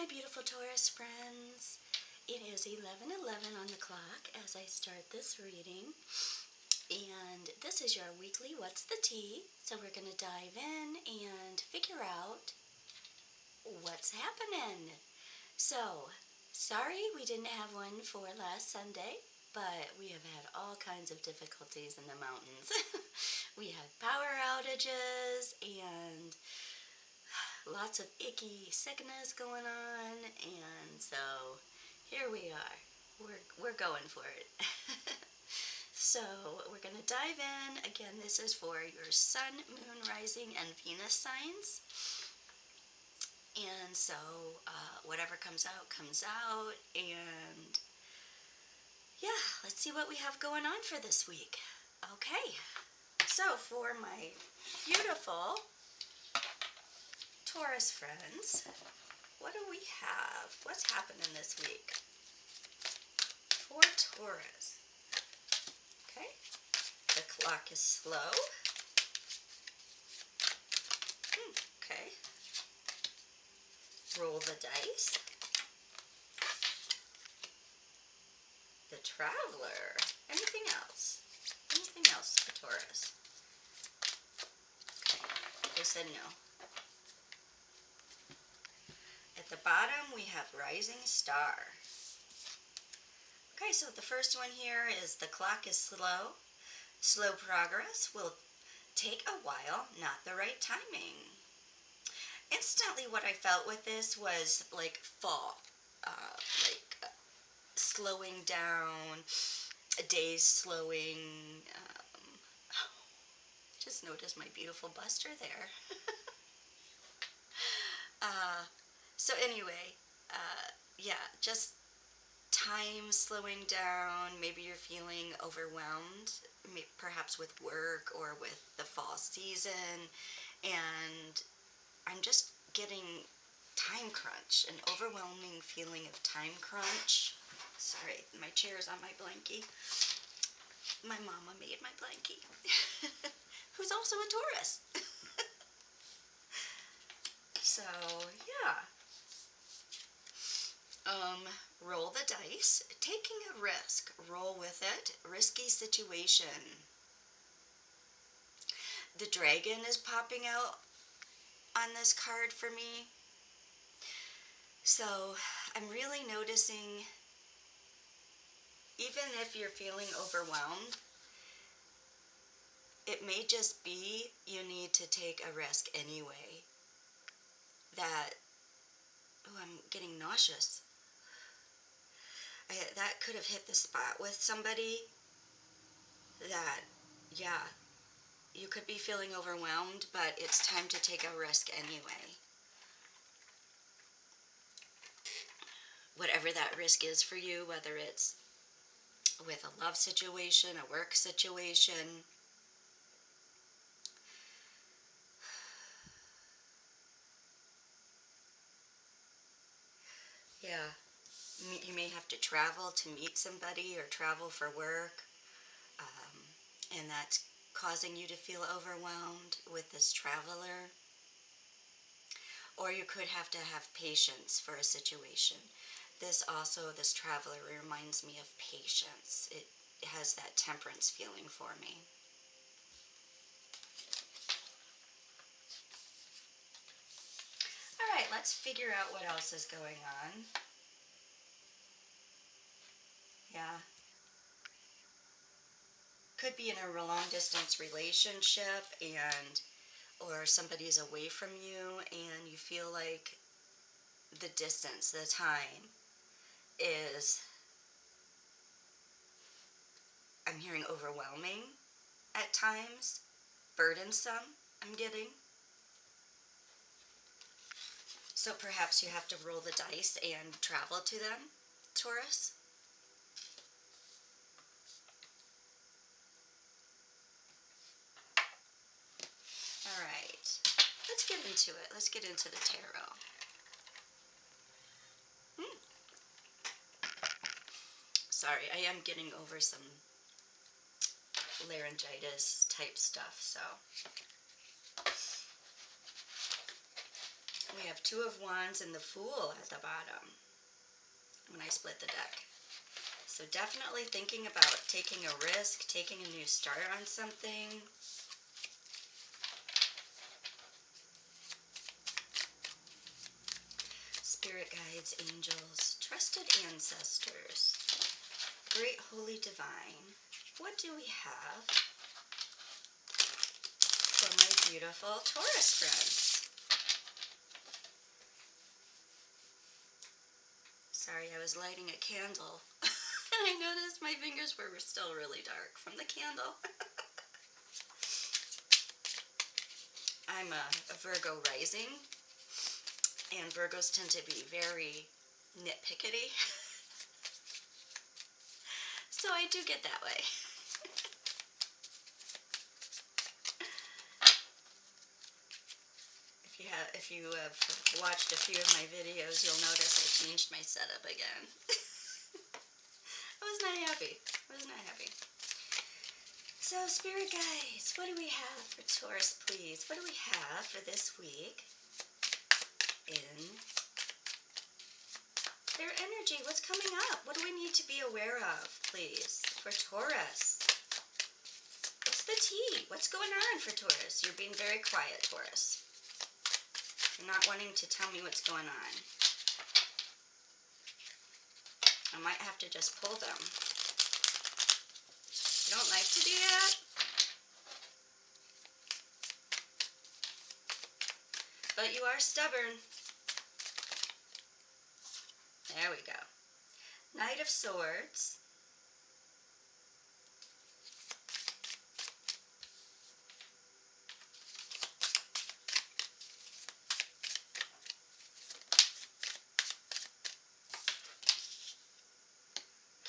my beautiful Taurus friends. It is 11:11 on the clock as I start this reading. And this is your weekly What's the Tea? So we're going to dive in and figure out what's happening. So, sorry we didn't have one for last Sunday, but we have had all kinds of difficulties in the mountains. We had power outages and lots of icky sickness going on, and so here we are. We're going for it. So we're going to dive in. Again, this is for your Sun, Moon, Rising, and Venus signs. And so whatever comes out. And yeah, let's see what we have going on for this week. Okay, so for my beautiful Taurus friends, what do we have? What's happening this week for Taurus? Okay, the clock is slow. Okay, roll the dice. The Traveler. Anything else? Anything else for Taurus? Okay, they said no. At the bottom, we have Rising Star. Okay, so the first one here is the clock is slow. Slow progress will take a while, not the right timing. Instantly, what I felt with this was like fall, slowing down, days slowing. Just noticed my beautiful buster there. So anyway, yeah, just time slowing down. Maybe you're feeling overwhelmed, perhaps with work or with the fall season, and I'm just getting time crunch, an overwhelming feeling of time crunch. Sorry, my chair is on my blankie. My mama made my blankie, who's also a Taurus. So, yeah. Roll the dice. Taking a risk. Roll with it. Risky situation. The dragon is popping out on this card for me. So, I'm really noticing, even if you're feeling overwhelmed, it may just be you need to take a risk anyway. I'm getting nauseous. That could have hit the spot with somebody that, yeah, you could be feeling overwhelmed, but it's time to take a risk anyway. Whatever that risk is for you, whether it's with a love situation, a work situation. Yeah, you may have to travel to meet somebody or travel for work, and that's causing you to feel overwhelmed with this traveler. Or you could have to have patience for a situation. This traveler reminds me of patience. It has that temperance feeling for me. All right, let's figure out what else is going on. Yeah. Could be in a long distance relationship or somebody's away from you and you feel like the distance, the time is, I'm hearing overwhelming at times, burdensome, I'm getting. So perhaps you have to roll the dice and travel to them, Taurus. All right, let's get into it. Let's get into the tarot. Sorry, I am getting over some laryngitis type stuff, so we have Two of Wands and the Fool at the bottom when I split the deck. So definitely thinking about taking a risk, taking a new start on something. Spirit guides, angels, trusted ancestors, great holy divine. What do we have for my beautiful Taurus friends? Sorry, I was lighting a candle. And I noticed my fingers were still really dark from the candle. I'm a Virgo rising, and Virgos tend to be very nitpickety. So I do get that way. If you have watched a few of my videos, you'll notice I changed my setup again. I was not happy. So, Spirit guides, what do we have for Taurus, please? What do we have for this week in their energy? What's coming up? What do we need to be aware of, please, for Taurus? What's the tea? What's going on for Taurus? You're being very quiet, Taurus. You're not wanting to tell me what's going on. I might have to just pull them. You don't like to do that? But you are stubborn. There we go. Knight of Swords.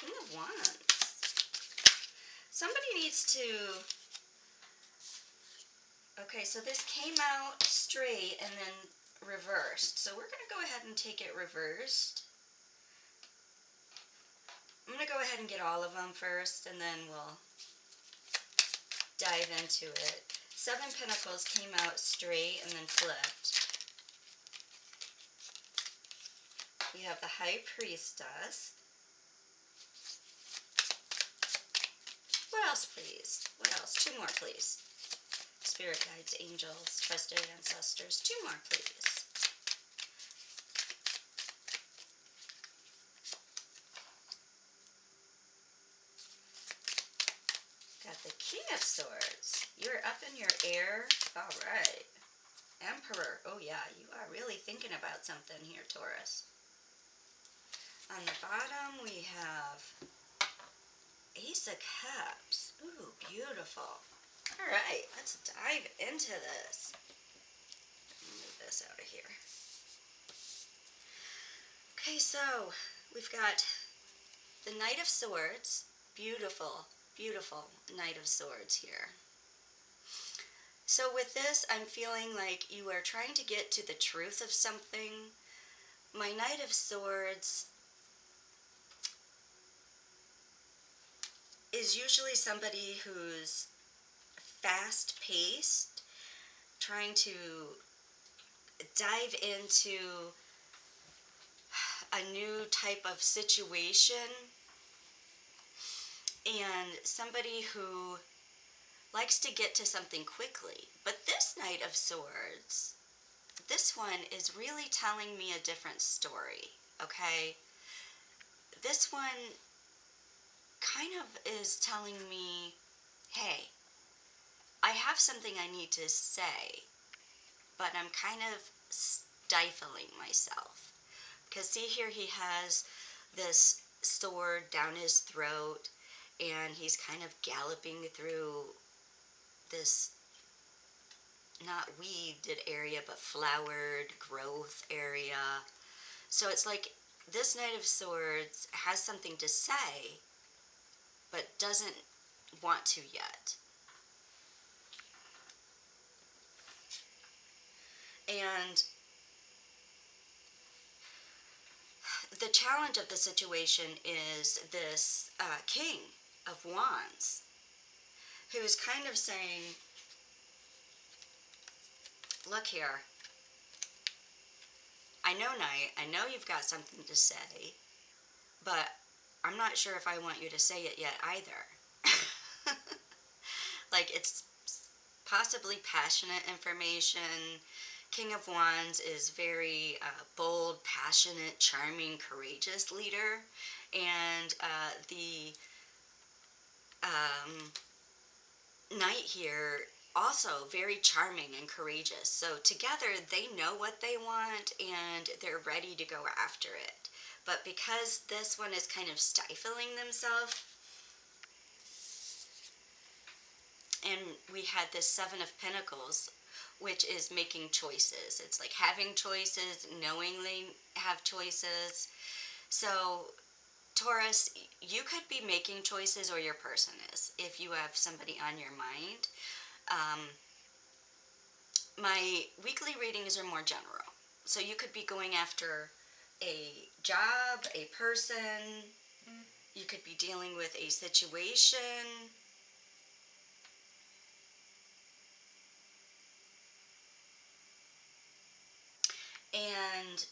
King of Wands. Somebody needs to... Okay, so this came out straight and then reversed. So we're going to go ahead and take it reversed. I'm going to go ahead and get all of them first, and then we'll dive into it. Seven Pentacles came out straight and then flipped. We have the High Priestess. What else, please? What else? Two more, please. Spirit guides, angels, trusted ancestors. Two more, please. Got the King of Swords. You're up in your air. All right. Emperor. Oh, yeah. You are really thinking about something here, Taurus. On the bottom, we have Ace of Cups. Ooh, beautiful. All right. Let's dive into this. Move this out of here. Okay, so we've got the Knight of Swords. Beautiful, beautiful Knight of Swords here. So with this, I'm feeling like you are trying to get to the truth of something. My Knight of Swords is usually somebody who's fast-paced, trying to dive into a new type of situation, and somebody who likes to get to something quickly. But this Knight of Swords, this one is really telling me a different story, okay? This one kind of is telling me, hey, I have something I need to say, but I'm kind of stifling myself. Because see here, he has this sword down his throat, and he's kind of galloping through this, not weeded area, but flowered growth area. So it's like this Knight of Swords has something to say, but doesn't want to yet. And the challenge of the situation is this King of Wands, who is kind of saying, look here, I know, Night, I know you've got something to say, but I'm not sure if I want you to say it yet either. Like, it's possibly passionate information. King of Wands is very bold, passionate, charming, courageous leader. And the um, Knight here, also very charming and courageous. So together they know what they want and they're ready to go after it. But because this one is kind of stifling themselves, and we had this Seven of Pentacles, which is making choices. It's like having choices, knowing they have choices. So Taurus, you could be making choices, or your person is, if you have somebody on your mind. Um, my weekly readings are more general. So you could be going after a job, a person, you could be dealing with a situation. And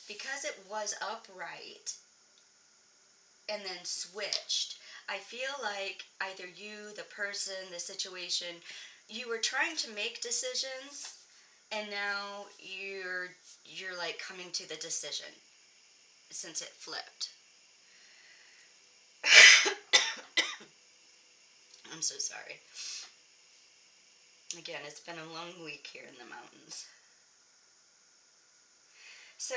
because it was upright and then switched, I feel like either you, the person, the situation, you were trying to make decisions, and now you're like coming to the decision since it flipped. I'm so sorry. Again, it's been a long week here in the mountains. So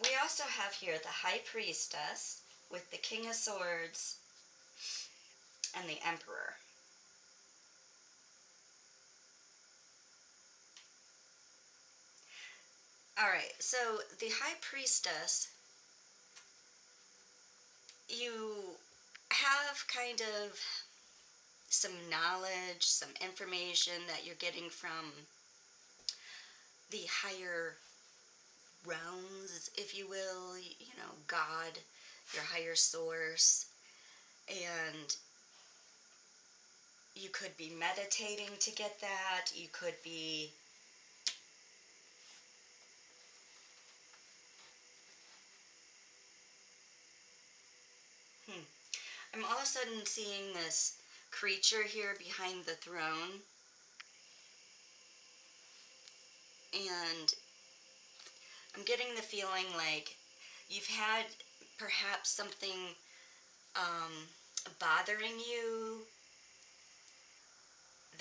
we also have here the High Priestess with the King of Swords and the Emperor. Alright, so the High Priestess, you have kind of some knowledge, some information that you're getting from the higher realms, if you will, you know, God, your higher source, and you could be meditating to get that, you could be I'm all of a sudden seeing this creature here behind the throne, and I'm getting the feeling like you've had perhaps something um, bothering you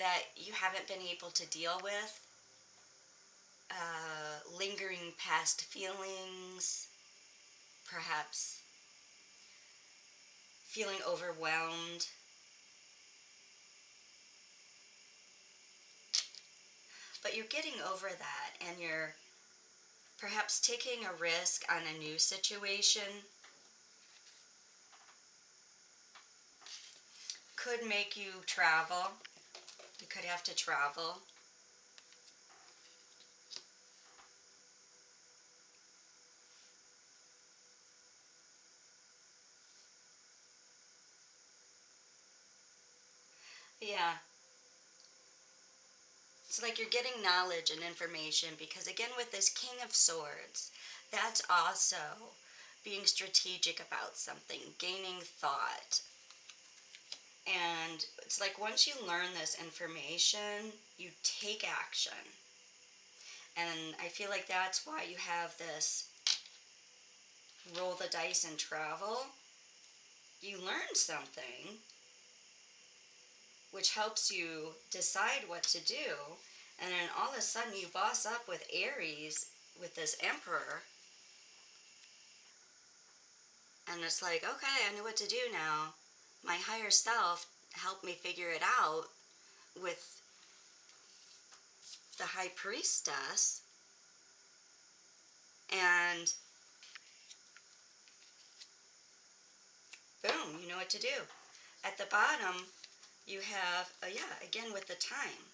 that you haven't been able to deal with, lingering past feelings, perhaps feeling overwhelmed. But you're getting over that, and you're perhaps taking a risk on a new situation. Could make you travel. You could have to travel. Yeah. It's like you're getting knowledge and information because, again, with this King of Swords, that's also being strategic about something, gaining thought. And it's like once you learn this information, you take action. And I feel like that's why you have this roll the dice and travel. You learn something, which helps you decide what to do. And then all of a sudden you boss up with Aries, with this Emperor. And it's like, okay, I know what to do now. My higher self helped me figure it out with the High Priestess. And boom, you know what to do. At the bottom, you have, again with the time.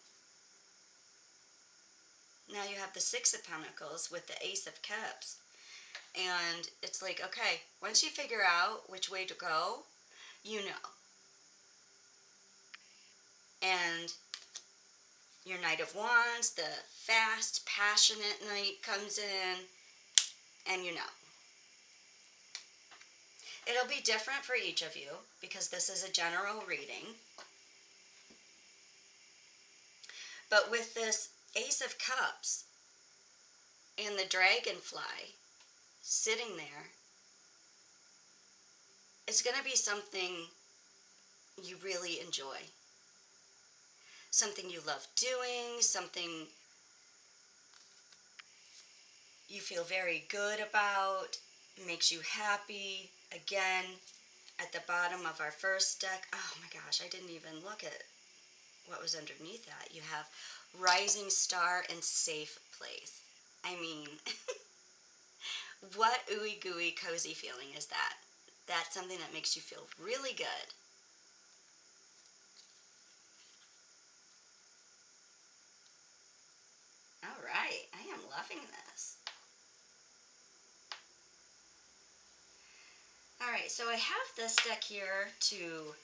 Now you have the Six of Pentacles with the Ace of Cups. And it's like, okay, once you figure out which way to go, you know. And Your Knight of Wands, the fast, passionate knight comes in, and you know. It'll be different for each of you because this is a general reading. But with this Ace of Cups and the dragonfly sitting there, it's going to be something you really enjoy. Something you love doing, something you feel very good about, makes you happy. Again, at the bottom of our first deck, oh my gosh, I didn't even look at what was underneath that. You have Rising Star and Safe Place. I mean, what ooey gooey cozy feeling is that? That's something that makes you feel really good. All right, I am loving this. All right, so I have this deck here to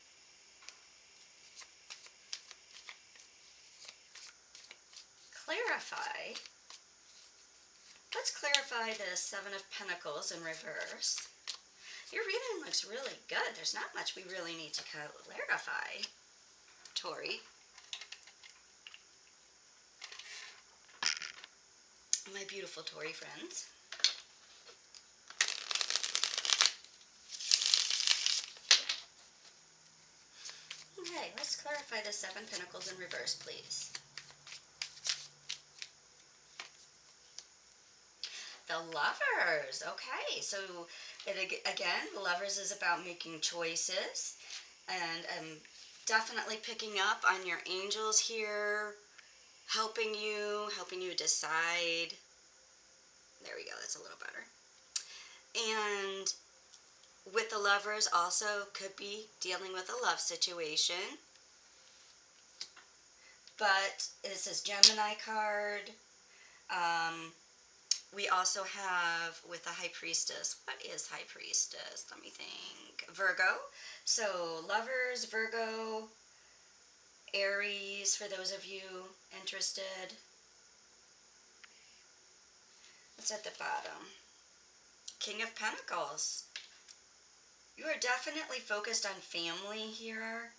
clarify. Let's clarify the Seven of Pentacles in reverse. Your reading looks really good. There's not much we really need to clarify, Tori. My beautiful Tori friends. Okay, let's clarify the Seven Pentacles in reverse, please. The Lovers. Okay, so again, the Lovers is about making choices, and definitely picking up on your angels here, helping you decide. There we go, that's a little better. And with the Lovers also could be dealing with a love situation. But this is Gemini card. We also have with the High Priestess. What is High Priestess? Let me think. Virgo. So Lovers, Virgo, Aries, for those of you interested. What's at the bottom? King of Pentacles. You are definitely focused on family here.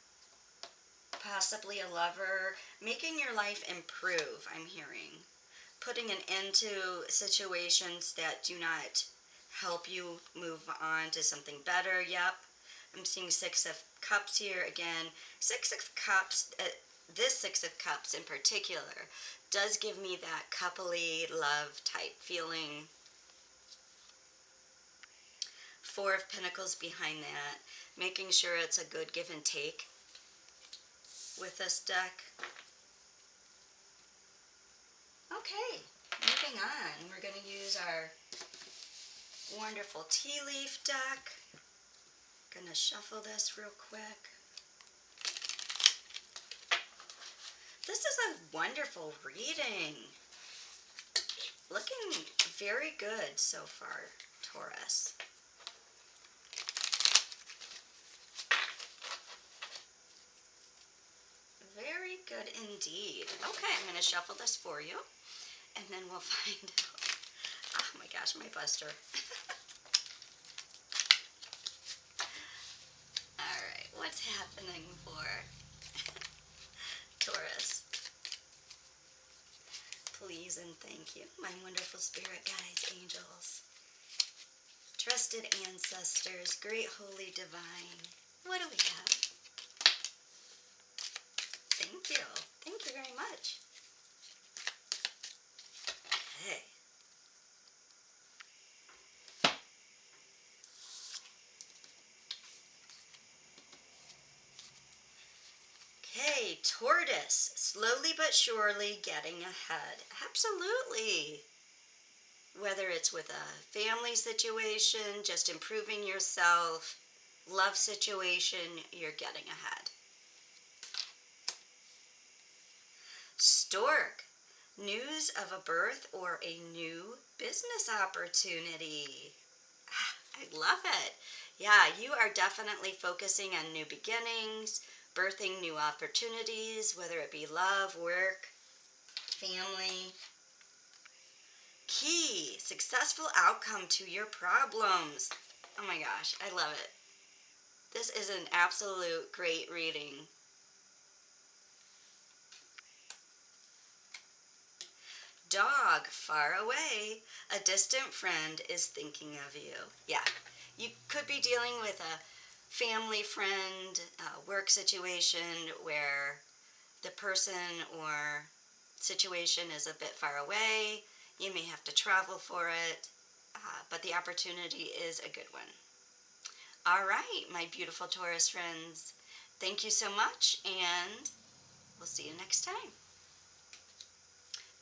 Possibly a lover. Making your life improve, I'm hearing. Putting an end to situations that do not help you move on to something better. Yep. I'm seeing Six of Cups here again. Six of Cups, this Six of Cups in particular, does give me that coupley love type feeling. Four of Pentacles behind that. Making sure it's a good give and take with this deck. Okay, moving on. We're going to use our wonderful tea leaf deck. Gonna shuffle this real quick. This is a wonderful reading. Looking very good so far, Taurus. Very good indeed. Okay, I'm gonna shuffle this for you, and then we'll find out. Oh my gosh, my buster. Alright, what's happening for Taurus? Please and thank you, my wonderful spirit guides, angels, trusted ancestors, great holy divine. What do we have? Thank you. Thank you very much. Okay. Okay, Tortoise, slowly but surely getting ahead. Absolutely. Whether it's with a family situation, just improving yourself, love situation, you're getting ahead. Stork, news of a birth or a new business opportunity. I love it. Yeah, you are definitely focusing on new beginnings, birthing new opportunities, whether it be love, work. family. Key, successful outcome to your problems. Oh my gosh, I love it. This is an absolute great reading. Dog, far away. A distant friend is thinking of you. Yeah, you could be dealing with a family friend, work situation where the person or situation is a bit far away. You may have to travel for it, but the opportunity is a good one. All right, my beautiful Taurus friends. Thank you so much, and we'll see you next time.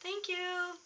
Thank you.